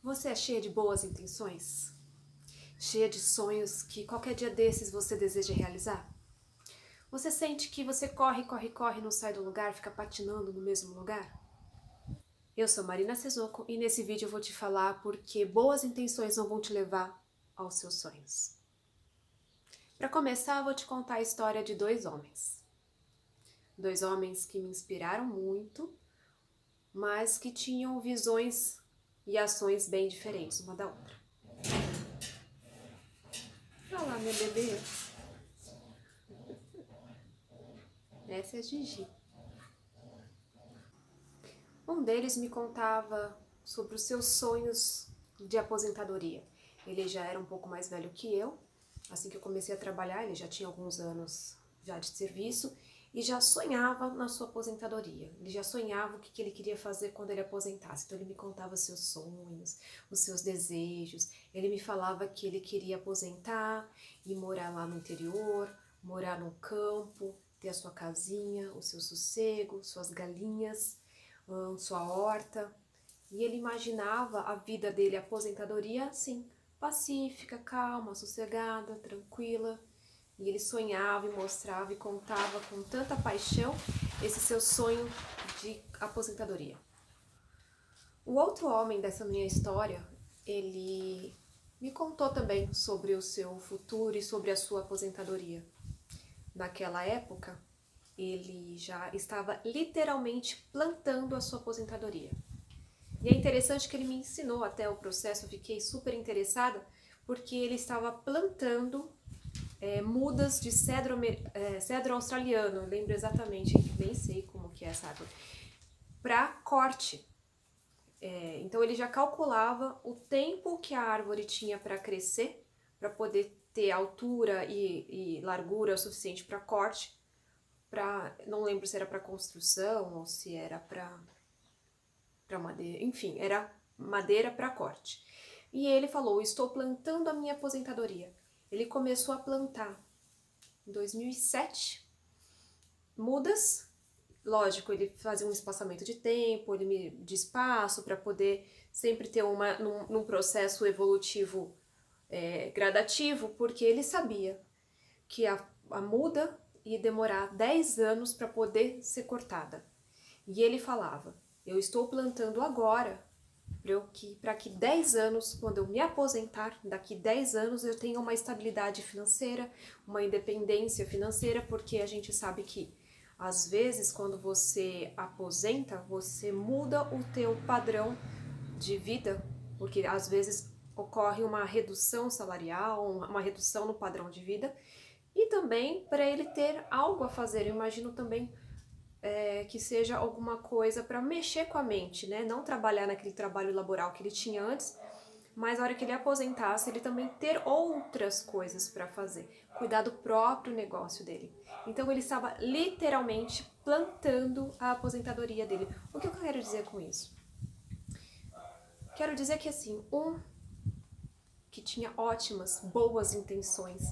Você é cheia de boas intenções? Cheia de sonhos que qualquer dia desses você deseja realizar? Você sente que você corre, corre, corre, não sai do lugar, fica patinando no mesmo lugar? Eu sou Marina Sesocco e nesse vídeo eu vou te falar porque boas intenções não vão te levar aos seus sonhos. Para começar, eu vou te contar a história de dois homens. Dois homens que me inspiraram muito, mas que tinham visões e ações bem diferentes uma da outra. Olá, meu bebê. Essa é a Gigi. Um deles me contava sobre os seus sonhos de aposentadoria. Ele já era um pouco mais velho que eu. Assim que eu comecei a trabalhar, ele já tinha alguns anos já de serviço e já sonhava na sua aposentadoria. Ele já sonhava o que ele queria fazer quando ele aposentasse. Então ele me contava os seus sonhos, os seus desejos. Ele me falava que ele queria aposentar e morar lá no interior, morar no campo, ter a sua casinha, o seu sossego, suas galinhas, sua horta. E ele imaginava a vida dele, a aposentadoria, assim, pacífica, calma, sossegada, tranquila. E ele sonhava e mostrava e contava com tanta paixão esse seu sonho de aposentadoria. O outro homem dessa minha história, ele me contou também sobre o seu futuro e sobre a sua aposentadoria. Naquela época, ele já estava literalmente plantando a sua aposentadoria. E é interessante que ele me ensinou até o processo, eu fiquei super interessada, porque ele estava plantando mudas de cedro australiano, eu lembro exatamente, nem sei como que é essa árvore, para corte. Então ele já calculava o tempo que a árvore tinha para crescer, para poder ter altura e largura o suficiente para corte, não lembro se era para construção ou se era para madeira, enfim, era madeira para corte. E ele falou, estou plantando a minha aposentadoria. Ele começou a plantar em 2007 mudas, lógico, ele fazia um espaçamento de tempo, de espaço, para poder sempre ter num processo evolutivo gradativo, porque ele sabia que a muda ia demorar 10 anos para poder ser cortada. E ele falava, eu estou plantando agora para que 10 anos, quando eu me aposentar, daqui 10 anos eu tenha uma estabilidade financeira, uma independência financeira, porque a gente sabe que às vezes quando você aposenta, você muda o teu padrão de vida, porque às vezes ocorre uma redução salarial, uma redução no padrão de vida, e também para ele ter algo a fazer. Eu imagino também que seja alguma coisa para mexer com a mente, né? Não trabalhar naquele trabalho laboral que ele tinha antes, mas na hora que ele aposentasse, ele também ter outras coisas para fazer, cuidar do próprio negócio dele. Então ele estava literalmente plantando a aposentadoria dele. O que eu quero dizer com isso? Quero dizer que assim, que tinha ótimas, boas intenções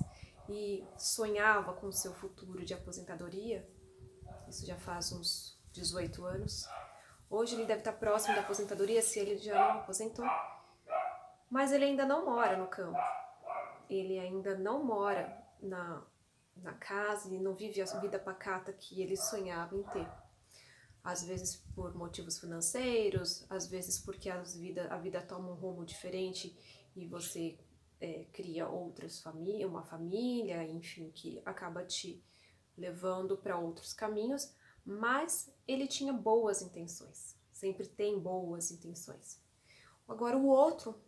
e sonhava com o seu futuro de aposentadoria, isso já faz uns 18 anos. Hoje ele deve estar próximo da aposentadoria, se ele já não aposentou. Mas ele ainda não mora no campo. Ele ainda não mora na casa e não vive a vida pacata que ele sonhava em ter. Às vezes por motivos financeiros, às vezes porque a vida toma um rumo diferente e você cria uma família, enfim, que acaba te levando para outros caminhos, mas ele tinha boas intenções, sempre tem boas intenções. Agora o outro,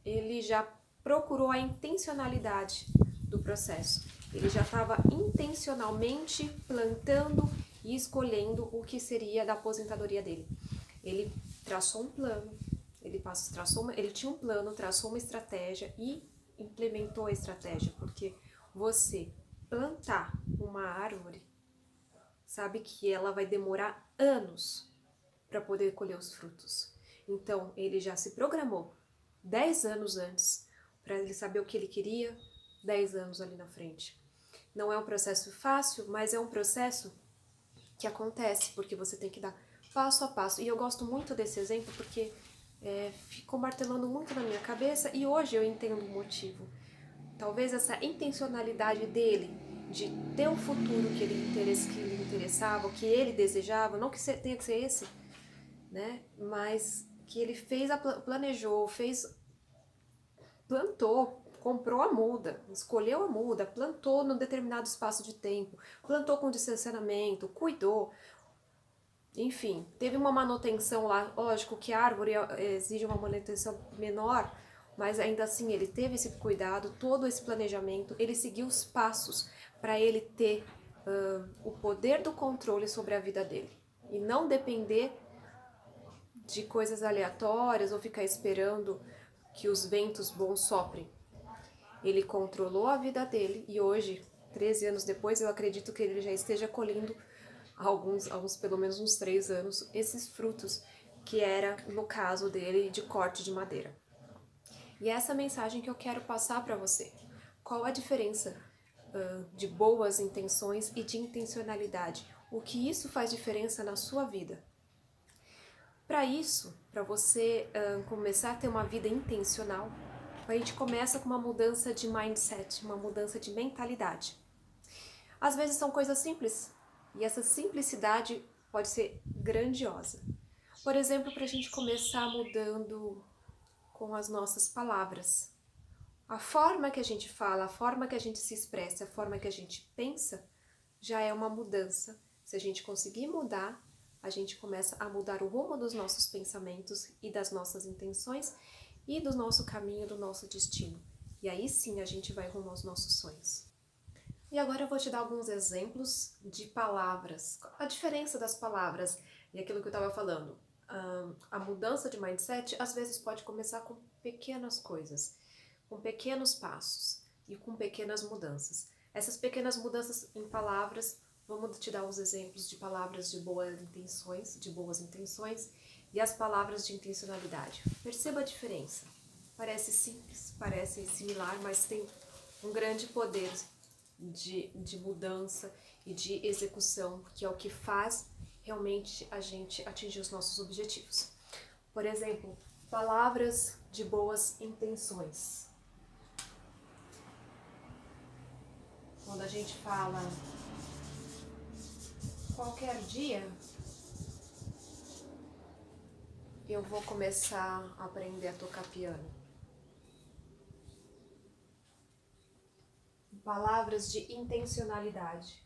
ele já procurou a intencionalidade do processo, ele já estava intencionalmente plantando e escolhendo o que seria da aposentadoria dele. Ele traçou um plano, ele tinha um plano, traçou uma estratégia e implementou a estratégia, porque você plantar uma árvore, sabe que ela vai demorar anos para poder colher os frutos. Então, ele já se programou 10 anos antes para ele saber o que ele queria 10 anos ali na frente. Não é um processo fácil, mas é um processo que acontece porque você tem que dar passo a passo. E eu gosto muito desse exemplo porque ficou martelando muito na minha cabeça e hoje eu entendo o motivo. Talvez essa intencionalidade dele de ter um futuro que lhe interessava, que ele desejava, não que tenha que ser esse, né? Mas que ele planejou, plantou, comprou a muda, escolheu a muda, plantou num determinado espaço de tempo, plantou com distanciamento, cuidou. Enfim, teve uma manutenção lá, lógico que a árvore exige uma manutenção menor, mas ainda assim ele teve esse cuidado, todo esse planejamento, ele seguiu os passos para ele ter o poder do controle sobre a vida dele e não depender de coisas aleatórias ou ficar esperando que os ventos bons soprem. Ele controlou a vida dele e hoje, 13 anos depois, eu acredito que ele já esteja colhendo alguns pelo menos uns 3 anos, esses frutos que era, no caso dele, de corte de madeira. E é essa mensagem que eu quero passar para você. Qual a diferença de boas intenções e de intencionalidade? O que isso faz diferença na sua vida? Para isso, para você começar a ter uma vida intencional, a gente começa com uma mudança de mindset, uma mudança de mentalidade. Às vezes são coisas simples, e essa simplicidade pode ser grandiosa. Por exemplo, para a gente começar mudando com as nossas palavras. A forma que a gente fala, a forma que a gente se expressa, a forma que a gente pensa, já é uma mudança. Se a gente conseguir mudar, a gente começa a mudar o rumo dos nossos pensamentos e das nossas intenções e do nosso caminho, do nosso destino. E aí sim a gente vai rumo aos nossos sonhos. E agora eu vou te dar alguns exemplos de palavras, a diferença das palavras e aquilo que eu estava falando. A mudança de mindset às vezes pode começar com pequenas coisas, com pequenos passos e com pequenas mudanças. Essas pequenas mudanças em palavras, vamos te dar os exemplos de palavras de boas intenções e as palavras de intencionalidade. Perceba a diferença. Parece simples, parece similar, mas tem um grande poder de mudança e de execução, que é o que faz realmente a gente atingir os nossos objetivos. Por exemplo, palavras de boas intenções. Quando a gente fala qualquer dia eu vou começar a aprender a tocar piano. Palavras de intencionalidade.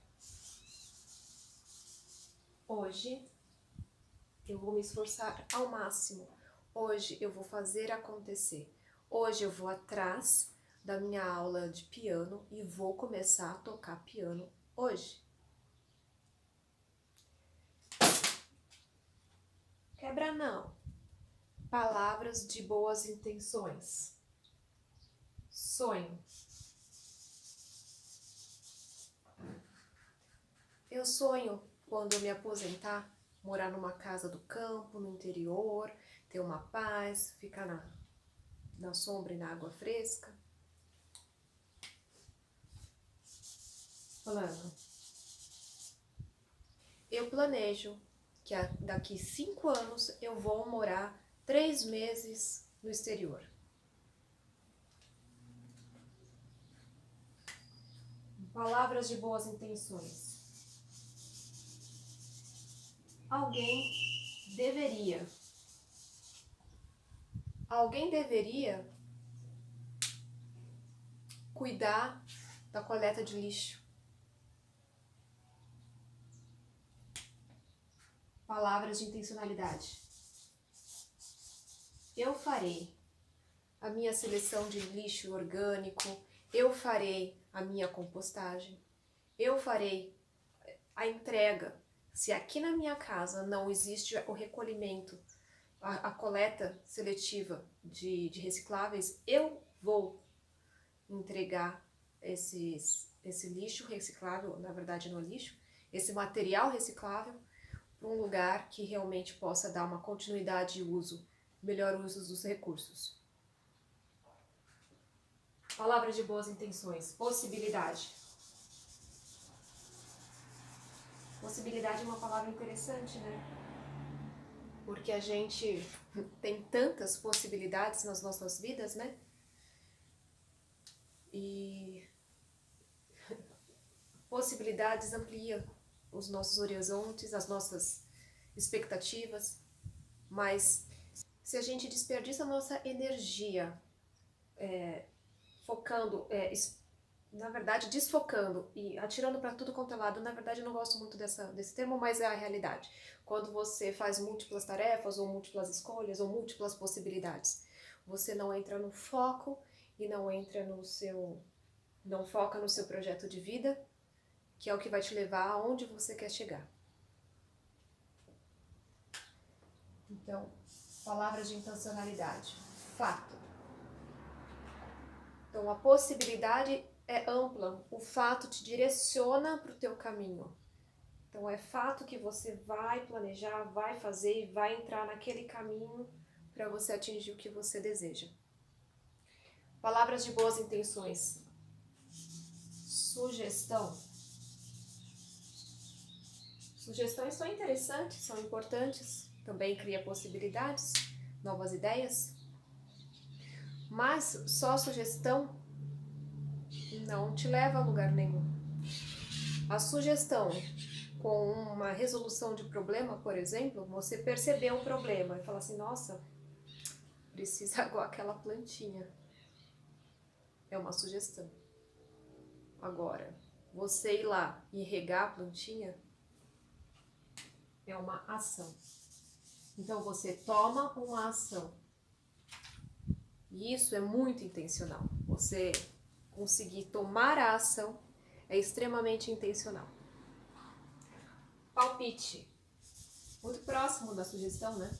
Hoje eu vou me esforçar ao máximo. Hoje eu vou fazer acontecer. Hoje eu vou atrás da minha aula de piano e vou começar a tocar piano hoje. Quebra não. Palavras de boas intenções. Sonho. Eu sonho, quando eu me aposentar, morar numa casa do campo, no interior, ter uma paz, ficar na sombra e na água fresca. Plano. Eu planejo que daqui 5 anos eu vou morar 3 meses no exterior. Palavras de boas intenções. Alguém deveria cuidar da coleta de lixo. Palavras de intencionalidade. Eu farei a minha seleção de lixo orgânico, eu farei a minha compostagem, eu farei a entrega. Se aqui na minha casa não existe o recolhimento, a coleta seletiva de recicláveis, eu vou entregar esse lixo reciclável, na verdade não é lixo, esse material reciclável, para um lugar que realmente possa dar uma continuidade e uso, melhor uso dos recursos. Palavras de boas intenções. Possibilidade. Possibilidade é uma palavra interessante, né? porque a gente tem tantas possibilidades nas nossas vidas, né? E possibilidades ampliam os nossos horizontes, as nossas expectativas, mas se a gente desperdiça a nossa energia focando, na verdade desfocando e atirando para tudo quanto é lado, na verdade eu não gosto muito desse termo, mas é a realidade. Quando você faz múltiplas tarefas, ou múltiplas escolhas, ou múltiplas possibilidades, você não entra no foco e não foca no seu projeto de vida, que é o que vai te levar aonde você quer chegar. Então, palavras de intencionalidade, fato. Então, a possibilidade é ampla, o fato te direciona para o teu caminho. Então, é fato que você vai planejar, vai fazer e vai entrar naquele caminho para você atingir o que você deseja. Palavras de boas intenções. Sugestão. Sugestões são interessantes, são importantes, também cria possibilidades, novas ideias, mas só sugestão não te leva a lugar nenhum. A sugestão com uma resolução de problema, por exemplo, você percebeu um problema e fala assim, nossa, precisa aguar aquela plantinha. É uma sugestão. Agora, você ir lá e regar a plantinha é uma ação. Então você toma uma ação. E isso é muito intencional. Você conseguir tomar a ação é extremamente intencional. Palpite. Muito próximo da sugestão, né?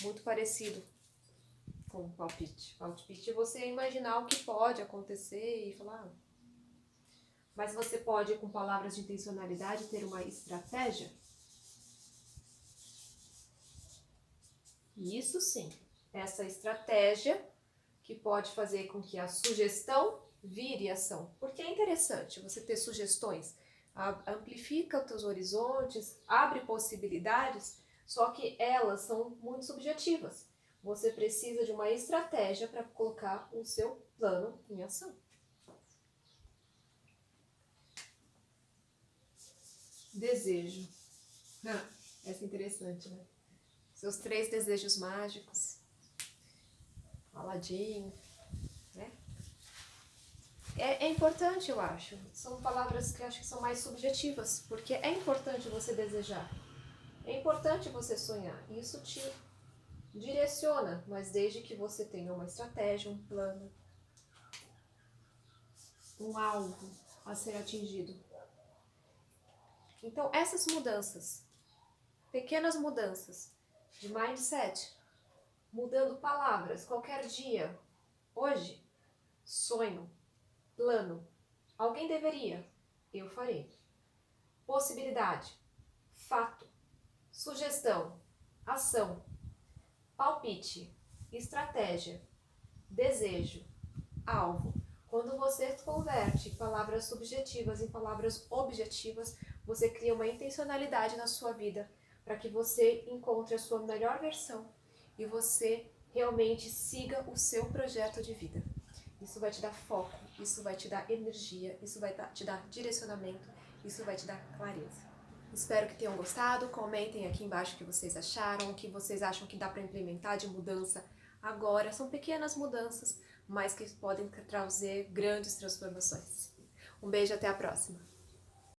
Muito parecido com o palpite. Palpite é você imaginar o que pode acontecer e falar... Mas você pode, com palavras de intencionalidade, ter uma estratégia. Isso sim, essa estratégia que pode fazer com que a sugestão vire ação. Porque é interessante você ter sugestões, amplifica os teus horizontes, abre possibilidades, só que elas são muito subjetivas. Você precisa de uma estratégia para colocar o seu plano em ação. Desejo. Essa é interessante, né? Seus 3 desejos mágicos. Aladim, né? É importante, eu acho. São palavras que eu acho que são mais subjetivas, porque é importante você desejar. É importante você sonhar. Isso te direciona, mas desde que você tenha uma estratégia, um plano, um alvo a ser atingido. Então, essas mudanças, pequenas mudanças de mindset, mudando palavras, qualquer dia, hoje, sonho, plano, alguém deveria, eu farei. Possibilidade, fato, sugestão, ação, palpite, estratégia, desejo, alvo. Quando você converte palavras subjetivas em palavras objetivas, você cria uma intencionalidade na sua vida para que você encontre a sua melhor versão e você realmente siga o seu projeto de vida. Isso vai te dar foco, isso vai te dar energia, isso vai te dar direcionamento, isso vai te dar clareza. Espero que tenham gostado, comentem aqui embaixo o que vocês acharam, o que vocês acham que dá para implementar de mudança agora. São pequenas mudanças, mas que podem trazer grandes transformações. Um beijo, até a próxima!